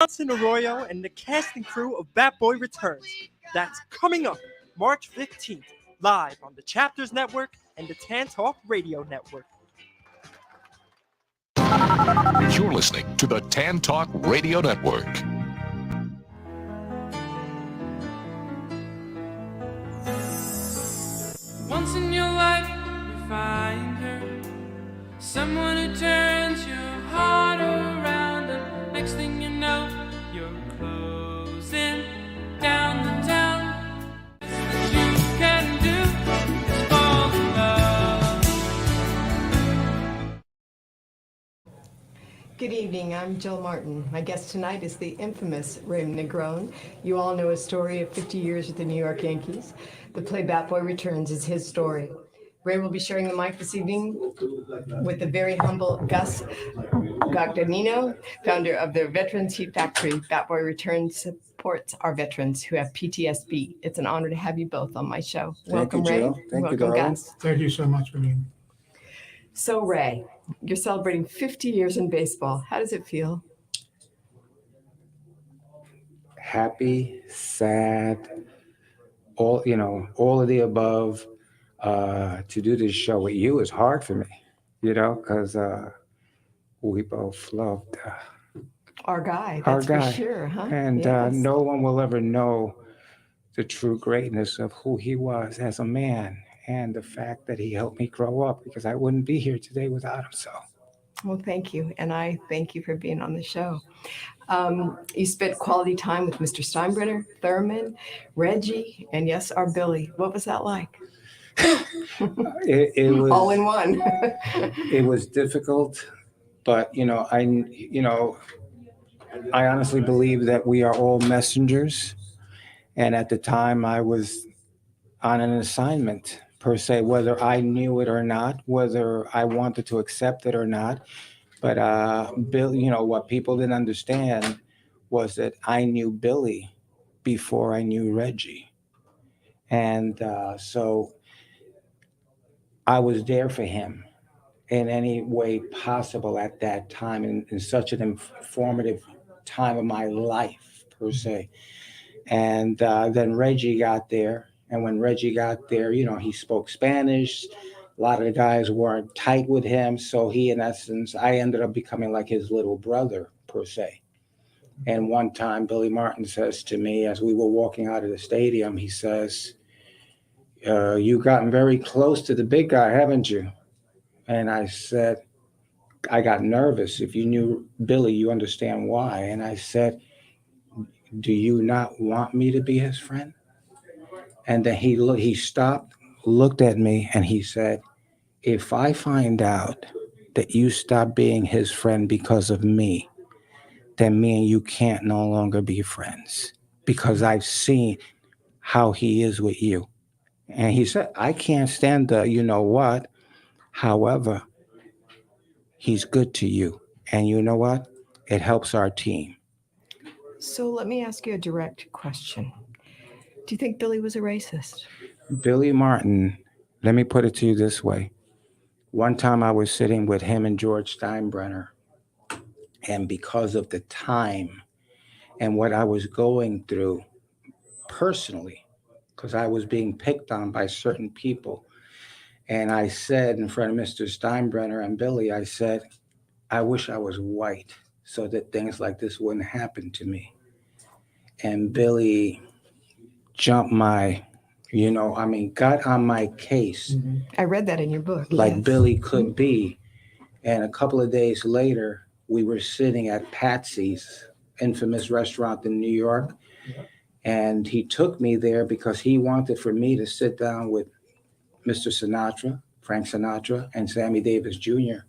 Johnson Arroyo and the casting crew of Bat Boy Returns. That's coming up March 15th, live on the Chapters Network and the Tan Talk Radio Network. You're listening to the Tan Talk Radio Network. Once in your life, you find her, someone who turns your heart around, and next thing you know, you're closing down the town. That you can do is fall in love. Good evening, I'm Jill Martin. My guest tonight is the infamous Ray Negron. You all know his story of 50 years with the New York Yankees. The play Bat Boy Returns is his story. Ray will be sharing the mic this evening with the very humble Gus Guadagnino, founder of the Veterans Heat Factory. Bat Boy Returns supports our veterans who have PTSD. It's an honor to have you both on my show. Welcome, Ray. Welcome, Gus. Thank you so much for being here. So, Ray, you're celebrating 50 years in baseball. How does it feel? Happy, sad, all of the above. To do this show with you is hard for me, because we both loved our guy. That's for sure, huh? And yes. No one will ever know the true greatness of who he was as a man and the fact that he helped me grow up, because I wouldn't be here today without him. So. Well, thank you. And I thank you for being on the show. You spent quality time with Mr. Steinbrenner, Thurman, Reggie, and yes, our Billy. What was that like? It was all in one. It was difficult, but I honestly believe that we are all messengers. And at the time I was on an assignment per se, whether I knew it or not, whether I wanted to accept it or not. But Bill, what people didn't understand was that I knew Billy before I knew Reggie. And so I was there for him in any way possible at that time, in such an informative time of my life, per se. And then Reggie got there. And when Reggie got there, he spoke Spanish. A lot of the guys weren't tight with him. So he, in essence, I ended up becoming like his little brother, per se. And one time, Billy Martin says to me, as we were walking out of the stadium, he says, you've gotten very close to the big guy, haven't you? And I said, I got nervous. If you knew Billy, you understand why. And I said, do you not want me to be his friend? And then he stopped, looked at me, and he said, if I find out that you stop being his friend because of me, then me and you can't no longer be friends, because I've seen how he is with you. And he said, I can't stand the what. However, he's good to you. And you know what? It helps our team. So let me ask you a direct question. Do you think Billy was a racist? Billy Martin, let me put it to you this way. One time I was sitting with him and George Steinbrenner, and because of the time and what I was going through personally, because I was being picked on by certain people, and I said in front of Mr. Steinbrenner and Billy, I said, I wish I was white so that things like this wouldn't happen to me. And Billy jumped got on my case. Mm-hmm. I read that in your book. Like yes. Billy could be. And a couple of days later, we were sitting at Patsy's infamous restaurant in New York. Yeah. And he took me there because he wanted for me to sit down with Mr. Sinatra, Frank Sinatra, and Sammy Davis Jr.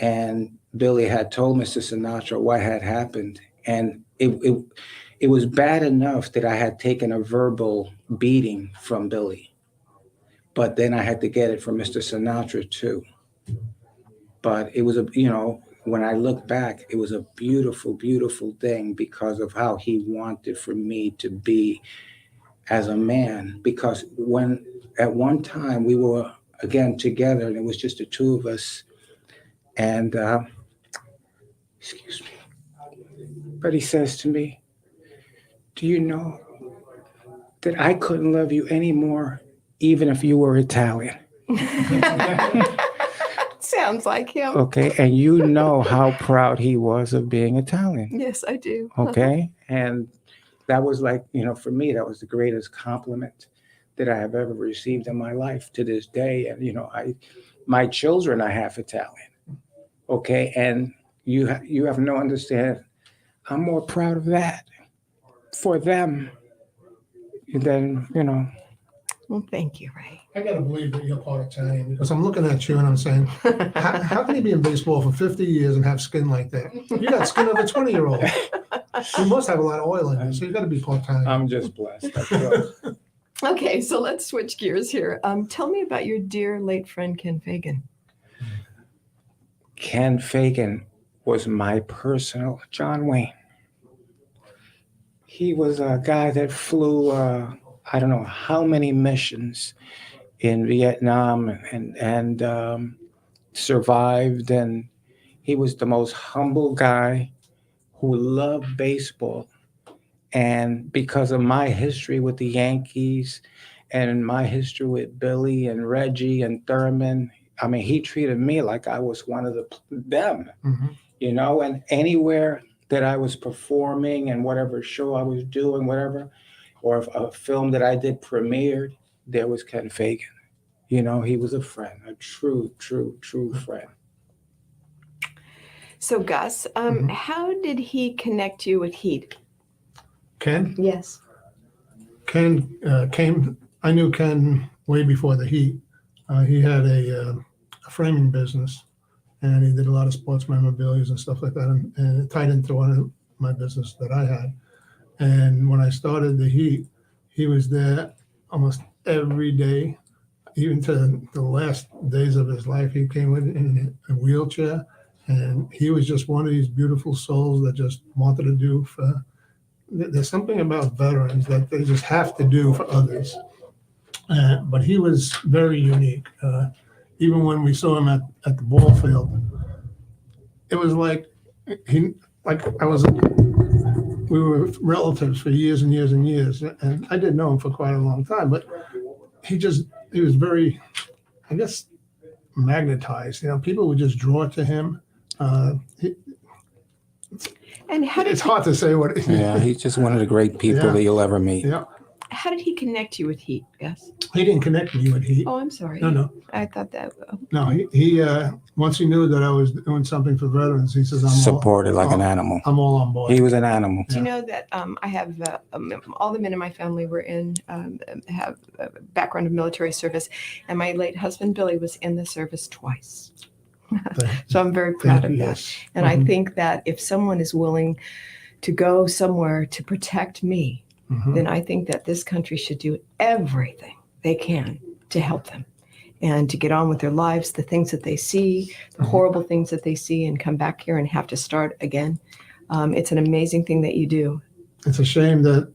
And Billy had told Mr. Sinatra what had happened. And it was bad enough that I had taken a verbal beating from Billy. But then I had to get it from Mr. Sinatra too. But it was when I look back, it was a beautiful, beautiful thing because of how he wanted for me to be as a man. Because when at one time we were again together and it was just the two of us, and excuse me, But he says to me, do you know that I couldn't love you anymore, even if you were Italian? Sounds like him. Okay. And you know how proud he was of being Italian. Yes, I do. Okay. And that was like, for me, that was the greatest compliment that I have ever received in my life to this day. And, my children are half Italian. Okay. And you have no understanding. I'm more proud of that for them than. Well, thank you, Ray. I gotta believe that you're part Italian because I'm looking at you and I'm saying, how can you be in baseball for 50 years and have skin like that? You got skin of a 20-year-old. You must have a lot of oil in you, so you got to be part Italian. I'm just blessed. That's all. Okay, so let's switch gears here. Tell me about your dear late friend Ken Fagan. Ken Fagan was my personal John Wayne. He was a guy that flew, I don't know how many missions in Vietnam and survived. And he was the most humble guy who loved baseball. And because of my history with the Yankees and my history with Billy and Reggie and Thurman, I mean, he treated me like I was one of them, and anywhere that I was performing and whatever show I was doing, whatever, or if a film that I did premiered, there was Ken Fagan. He was a friend, a true friend. So, Gus, how did he connect you with Heat? Ken? Yes. Ken I knew Ken way before the Heat. He had a framing business, and he did a lot of sports memorabilia and stuff like that, and it tied into one of my business that I had. And when I started the Heat, he was there almost every day, even to the last days of his life. He came in a wheelchair, and he was just one of these beautiful souls that just wanted to do for. There's something about veterans that they just have to do for others. But he was very unique. Even when we saw him at the ball field, it was like we were relatives for years and years and years. And I didn't know him for quite a long time, but he was very, I guess, magnetized. People would just draw to him. And how did It's hard to say what. Yeah, he's just one of the great people that you'll ever meet. Yeah. How did he connect you with Heat, Gus? He didn't connect me with Heat. Oh, I'm sorry. No. I thought that. No, he once he knew that I was doing something for veterans, he says, Supported like an animal. I'm all on board. He was an animal. Do you know that I have all the men in my family were have a background of military service, and my late husband Billy was in the service twice. So I'm very proud of that. Yes. And I think that if someone is willing to go somewhere to protect me, then I think that this country should do everything they can to help them and to get on with their lives, the things that they see, the horrible things that they see, and come back here and have to start again. It's an amazing thing that you do. It's a shame that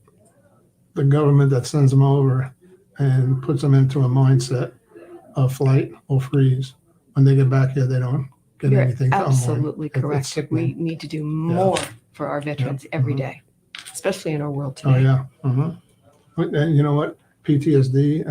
the government that sends them over and puts them into a mindset of flight or freeze. When they get back here, they don't get You're anything. absolutely It's correct. We sickening. need to do more for our veterans every day, especially in our world Oh today. yeah. And you know what? PTSD.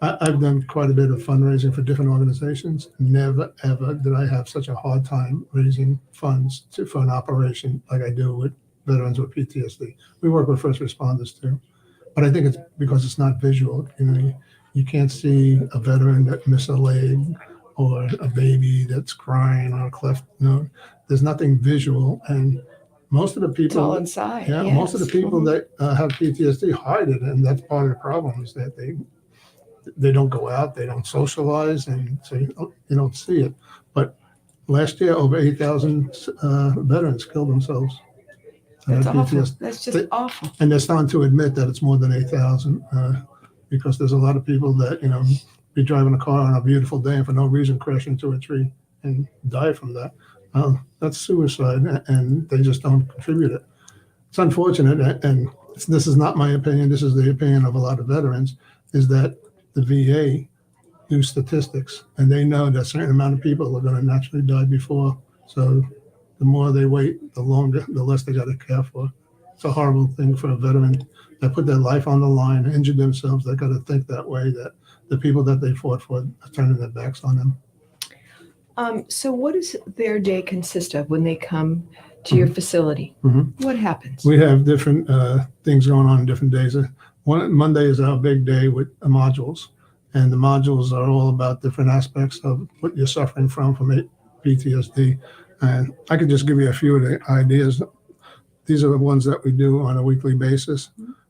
I've done quite a bit of fundraising for different organizations. Never ever did I have such a hard time raising funds for an operation like I do with veterans with PTSD. We work with first responders too, but I think it's because it's not visual. You can't see a veteran that missed a leg or a baby that's crying or a cleft. There's nothing visual, and most of the people. It's all inside. Yeah, yes. most of the people that have PTSD hide it, and that's part of the problem is that they don't go out, they don't socialize, and so you don't see it. But last year, over 8,000 veterans killed themselves. That's awful. PTSD. That's just awful. And they're starting to admit that it's more than 8,000 because there's a lot of people that, be driving a car on a beautiful day and for no reason crash into a tree and die from that. That's suicide, and they just don't contribute it. It's unfortunate, and this is not my opinion, this is the opinion of a lot of veterans, is that the VA do statistics, and they know that a certain amount of people are going to naturally die before. So the more they wait, the less they got to care for. It's a horrible thing for a veteran that put their life on the line, injured themselves. They got to think that way, that the people that they fought for are turning their backs on them. So what does their day consist of when they come to your facility? What happens? We have different things going on different days. Monday is our big day with modules, and the modules are all about different aspects of what you're suffering from PTSD. And I could just give you a few of the ideas. These are the ones that we do on a weekly basis.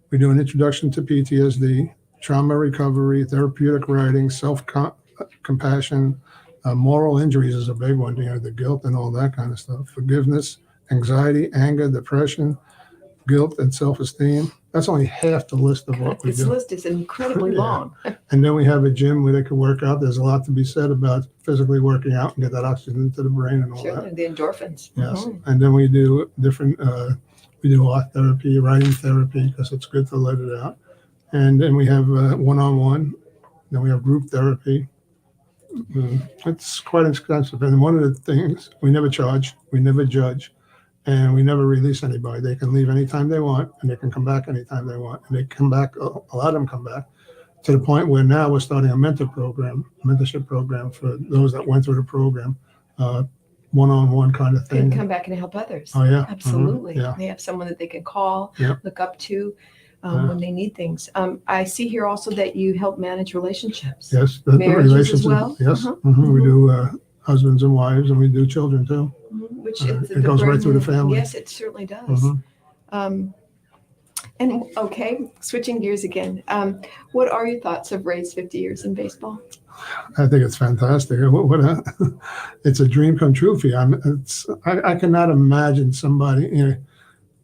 We do an introduction to PTSD, trauma recovery, therapeutic writing, self-compassion, moral injuries is a big one, the guilt and all that kind of stuff, forgiveness, anxiety, anger, depression, guilt, and self-esteem. That's only half the list of what we do. This list is incredibly long. And then we have a gym where they can work out. There's a lot to be said about physically working out and get that oxygen into the brain and all that. The endorphins. Yes. And then we do different, we do art therapy, writing therapy, because it's good to let it out. And then we have one-on-one. Then we have group therapy. It's quite expensive. And one of the things, we never charge, we never judge, and we never release anybody. They can leave anytime they want, and they can come back anytime they want. And they come back, a lot of them come back, to the point where now we're starting a mentorship program for those that went through the program, one-on-one kind of They thing. can come back and help others. Oh, yeah. Absolutely. Yeah. They have someone that they can call, Yep. look up to when they need things. I see here also that you help manage relationships. Yes, the Marriages relationship. as well? Yes, Uh-huh. we do husbands and wives, and we do children too. Which It goes right through the family. Yes, it certainly does. And okay, switching gears again. What are your thoughts of Ray's 50 years in baseball? I think it's fantastic. It's a dream come true for you. I cannot imagine somebody,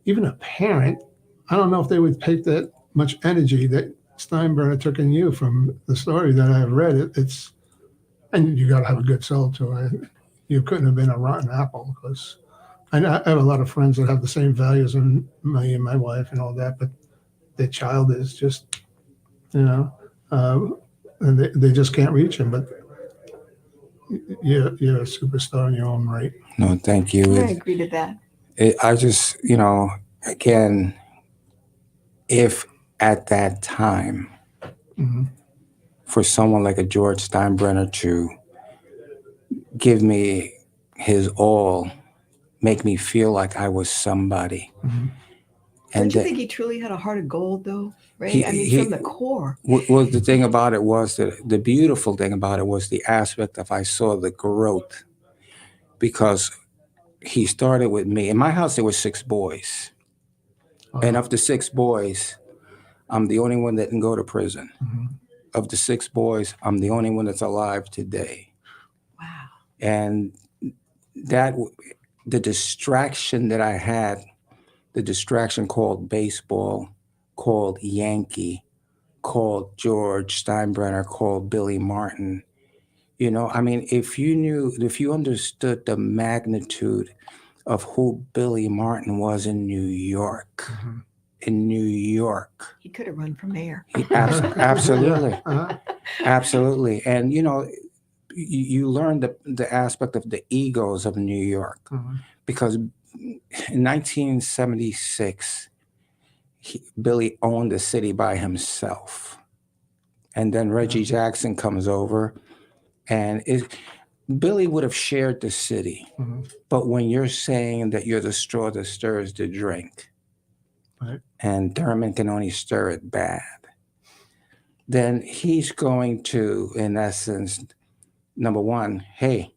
even a parent. I don't know if they would take that much energy that Steinbrenner took in you from the story that I have read. And you got to have a good soul too. You couldn't have been a rotten apple, because I have a lot of friends that have the same values as me and my wife and all that, but their child is just, and they just can't reach him. But you're a superstar in your own right. No, thank you. I agree to that. I just, again, if at that time, for someone like a George Steinbrenner to give me his all, make me feel like I was somebody. Don't you think he truly had a heart of gold, though, right? From the core. Well, the thing about it was that the beautiful thing about it was the aspect of I saw the growth, because he started with me. In my house, there were 6 boys. And of the 6 boys, I'm the only one that didn't go to prison. Of the 6 boys, I'm the only one that's alive today. Wow. And the distraction that I had, the distraction called baseball, called Yankee, called George Steinbrenner, called Billy Martin. If you understood the magnitude of who Billy Martin was in New York, He could have run for mayor. Absolutely. Absolutely. And, you learn the aspect of the egos of New York, because in 1976, Billy owned the city by himself. And then Reggie Jackson comes over, and Billy would have shared the city. But when you're saying that you're the straw that stirs the drink, right, and Thurman can only stir it bad, then he's going to, in essence, number one, hey,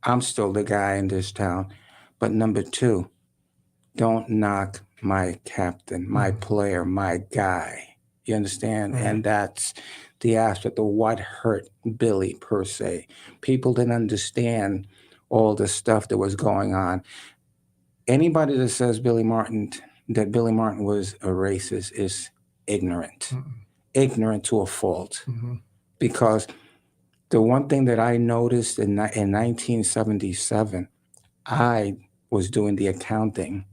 I'm still the guy in this town. But number 2, don't knock my captain, my player, my guy. You understand? And that's the aspect of what hurt Billy per se. People didn't understand all the stuff that was going on. Anybody that says Billy Martin was a racist is ignorant. Ignorant to a fault. Because the one thing that I noticed in 1977, I was doing the accounting,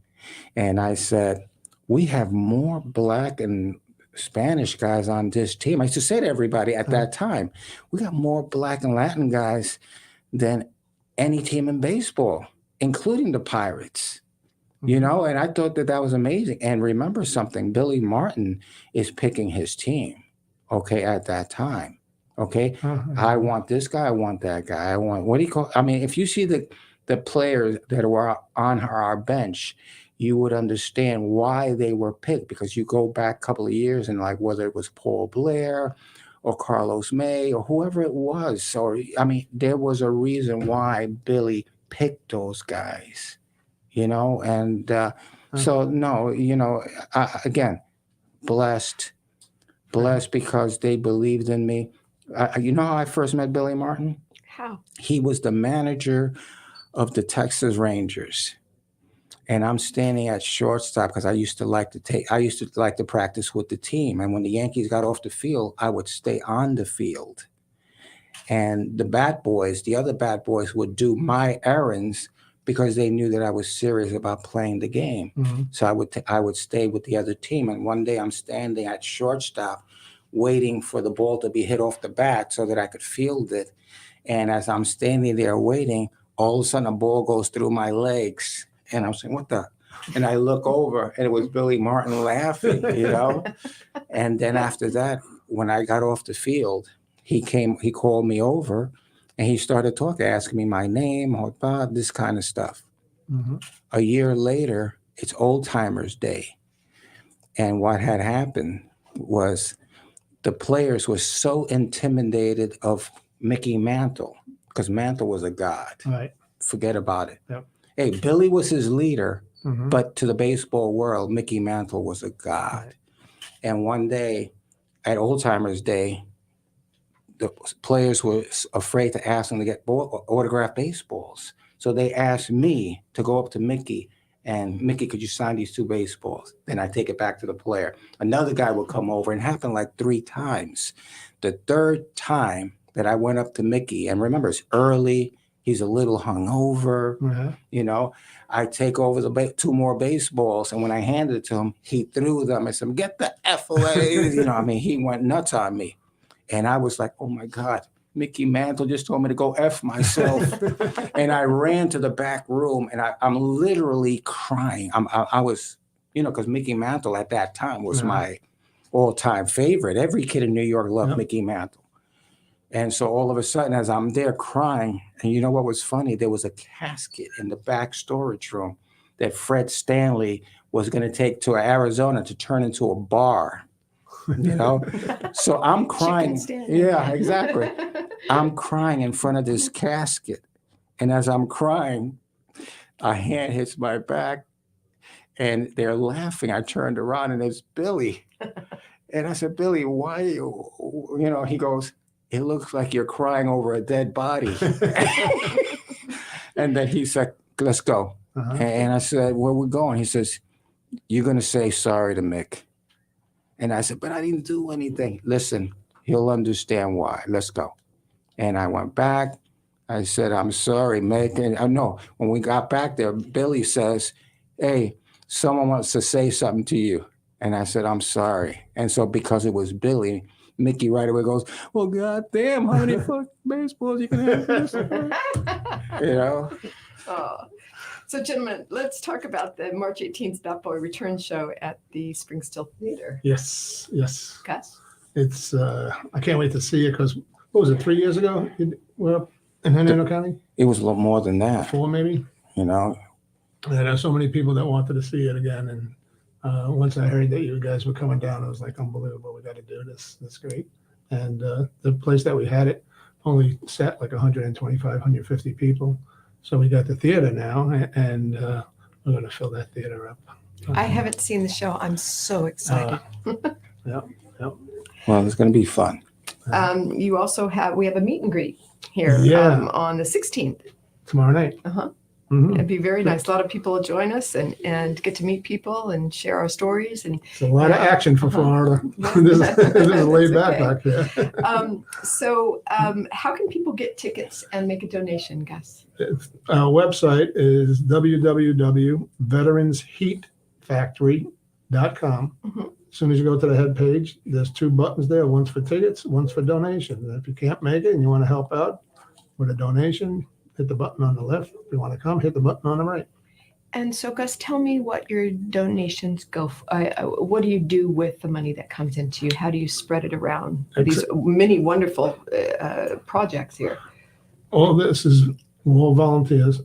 and I said, we have more Black and Spanish guys on this team. I used to say to everybody at that time, we got more Black and Latin guys than any team in baseball. including the Pirates. You know, and I thought that was amazing. And remember something, Billy Martin is picking his team, okay, at that time, okay? I want this guy, I want that guy, I want, what do you call, I mean, if you see the players that were on our bench, you would understand why they were picked, because you go back a couple of years and like whether it was Paul Blair or Carlos May or whoever it was. So, I mean, there was a reason why Billy picked those guys. You know, and so no, you know, again, blessed because they believed in me. You know how I first met Billy Martin? How? He was the manager of the Texas Rangers, and I'm standing at shortstop because I used to like to practice with the team. And when the Yankees got off the field, I would stay on the field, and the other bat boys, would do my errands, because they knew that I was serious about playing the game. So I would stay with the other team. And one day I'm standing at shortstop waiting for the ball to be hit off the bat so that I could field it. And as I'm standing there waiting, all of a sudden a ball goes through my legs. And I'm saying, what the? And I look over and it was Billy Martin laughing, you know? And then after that, when I got off the field, he called me over. And he started talking, asking me my name, this kind of stuff. A year later, it's Old Timers Day. And what had happened was the players were so intimidated of Mickey Mantle, because Mantle was a god. Right. Forget about it. Yep. Hey, Billy was his leader, but to the baseball world, Mickey Mantle was a god. Right. And one day, at Old Timers Day, the players were afraid to ask them to get autographed baseballs. So they asked me to go up to Mickey and, Mickey, could you sign these 2 baseballs? Then I take it back to the player. Another guy would come over, and it happened like 3 times. The 3rd time that I went up to Mickey, and remember, it's early, he's a little hungover, you know, I take over the 2 more baseballs, and when I handed it to him, he threw them and said, get the F away. You know, I mean, he went nuts on me. And I was like, oh my God, Mickey Mantle just told me to go F myself. And I ran to the back room, and I'm literally crying. I was, you know, because Mickey Mantle at that time was my all-time favorite. Every kid in New York loved Mickey Mantle. And so all of a sudden, as I'm there crying, and you know what was funny? There was a casket in the back storage room that Fred Stanley was going to take to Arizona to turn into a bar. You know, so I'm crying. Yeah, exactly. I'm crying in front of this casket. And as I'm crying, a hand hits my back and they're laughing. I turned around and it's Billy. And I said, Billy, why, you know, he goes, it looks like you're crying over a dead body. And then he said, let's go. And I said, where we going? He says, you're going to say sorry to Mick. And I said, but I didn't do anything. Listen, he'll understand why. Let's go. And I went back. I said, I'm sorry, Mick. And I know when we got back there, Billy says, hey, someone wants to say something to you. And I said, I'm sorry. And so because it was Billy, Mickey right away goes, well, goddamn, how many baseballs you can have for this? You know? Oh. So, gentlemen, let's talk about the March 18th Bat Boy Return show at the Spring Still Theater. Yes. Gus? It's, I can't wait to see it because, what was it, 3 years ago? We're up in Hernando County? It was a little more than that. 4 maybe? You know? And there's so many people that wanted to see it again. And once I heard that you guys were coming down, I was like, unbelievable. We got to do this. That's great. And the place that we had it only sat like 125, 150 people. So we got the theater now, and we're going to fill that theater up. I haven't seen the show. I'm so excited. Yep. Well, it's going to be fun. You also we have a meet and greet here on the 16th. Tomorrow night. It'd be very nice. A lot of people will join us and get to meet people and share our stories. And it's a lot of action for Florida. This is laid back there. So how can people get tickets and make a donation, Gus? Our website is www.veteransheatfactory.com. As soon as you go to the head page, there's 2 buttons there. One's for tickets, one's for donation. And if you can't make it and you want to help out with a donation, hit the button on the left. If you want to come, hit the button on the right. And so, Gus, tell me what your donations go for. What do you do with the money that comes into you? How do you spread it around these many wonderful projects here? All this is all volunteers.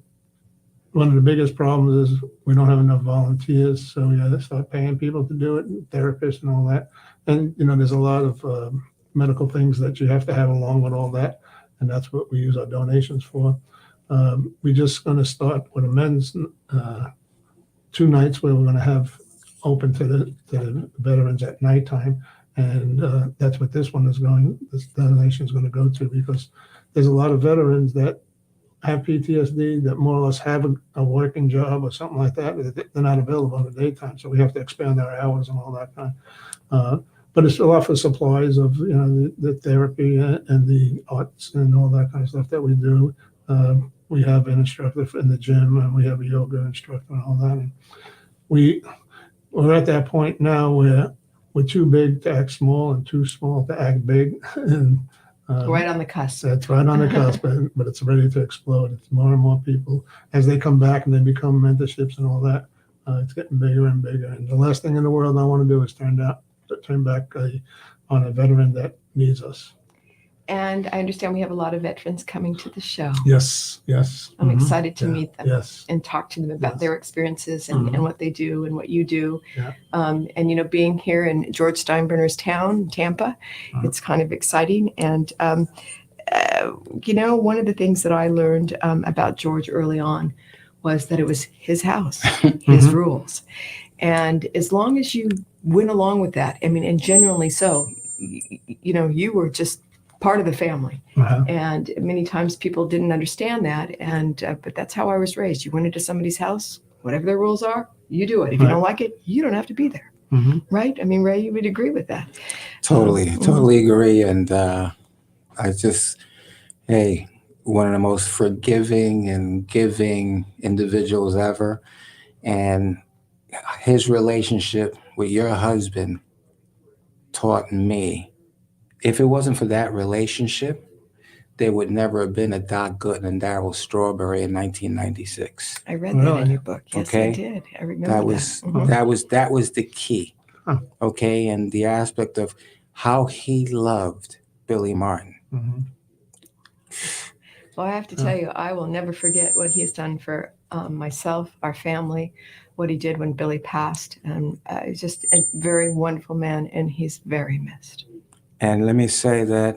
One of the biggest problems is we don't have enough volunteers, so we got to start paying people to do it, therapists and all that. And, there's a lot of medical things that you have to have along with all that, and that's what we use our donations for. We're just going to start with a men's 2 nights where we're going to have open to the veterans at nighttime, and that's what this donation is going to go to, because there's a lot of veterans that have PTSD that more or less have a working job or something like that. They're not available in the daytime, so we have to expand our hours and all that kind. But it's a lot for supplies of the therapy and the arts and all that kind of stuff that we do. We have an instructor in the gym, and we have a yoga instructor and all that. And we're at that point now where we're too big to act small and too small to act big. And right on the cusp. That's right on the cusp, but it's ready to explode. It's more and more people as they come back and they become mentorships and all that. It's getting bigger and bigger. And the last thing in the world I want to do is turn back on a veteran that needs us. And I understand we have a lot of veterans coming to the show. Yes. I'm excited to meet them and talk to them about their experiences and what they do and what you do. Yeah. And, being here in George Steinbrenner's town, Tampa, it's kind of exciting. And, one of the things that I learned about George early on was that it was his house, his rules. And as long as you went along with that, and genuinely so, you were just part of the family. And many times people didn't understand that. But that's how I was raised. You went into somebody's house, whatever their rules are, you do it. If you don't like it, you don't have to be there. Right? Ray, you would agree with that. Totally agree. And one of the most forgiving and giving individuals ever. And his relationship with your husband taught me, if it wasn't for that relationship, there would never have been a Doc Gooden and Darryl Strawberry in 1996. I read that in your book. Yes, okay? I did. I remember that was the key. Okay, and the aspect of how he loved Billy Martin. Well, I have to tell you, I will never forget what he has done for myself, our family, what he did when Billy passed. And he's just a very wonderful man, and he's very missed. And let me say that,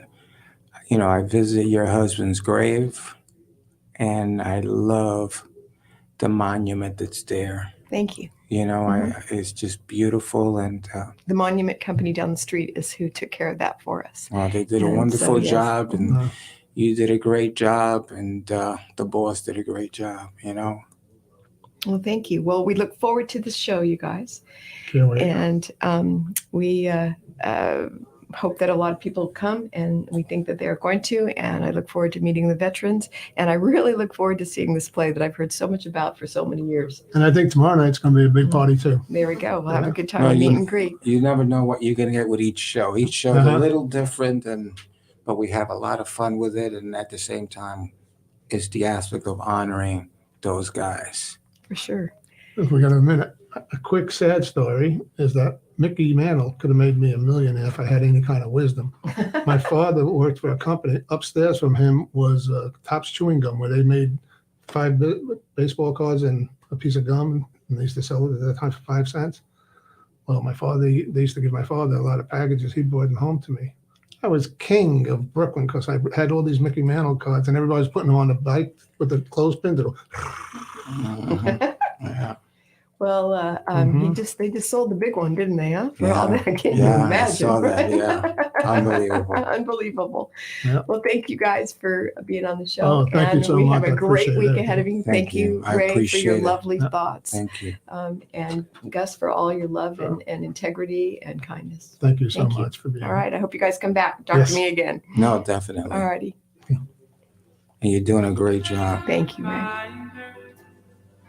I visited your husband's grave, and I love the monument that's there. Thank you. It's just beautiful. And the monument company down the street is who took care of that for us. Well, they did a wonderful job, and you did a great job, and the boss did a great job, Well, thank you. Well, we look forward to the show, you guys. Can't wait. And we hope that a lot of people come, and we think that they're going to. And I look forward to meeting the veterans. And I really look forward to seeing this play that I've heard so much about for so many years. And I think tomorrow night's going to be a big party, too. There we go. We'll have a good time, meet and greet. You never know what you're going to get with each show. Each show is a little different, but we have a lot of fun with it. And at the same time, it's the aspect of honoring those guys. For sure. If we got a minute, a quick sad story is that Mickey Mantle could have made me a millionaire if I had any kind of wisdom. My father worked for a company. Upstairs from him was Topps Chewing Gum, where they made 5 baseball cards and a piece of gum, and they used to sell it at that time for 5 cents. Well, they used to give my father a lot of packages. He brought them home to me. I was king of Brooklyn because I had all these Mickey Mantle cards, and everybody was putting them on the bike with the clothespin. Yeah. Well, they just sold the big one, didn't they? For all that, can you imagine? I saw that. Yeah, unbelievable. Unbelievable. Yeah. Well, thank you guys for being on the show. Oh, thank you so we much. have a great week ahead of you. Thank you. Ray, for your lovely thoughts. Thank you. And Gus, for all your love and integrity and kindness. Thank you so much for being here. All right. I hope you guys come back. Talk to me again. No, definitely. All righty. And you're doing a great job. Thank you, Ray.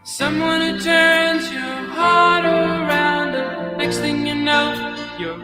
Someone who turns your heart around, and next thing you know, you're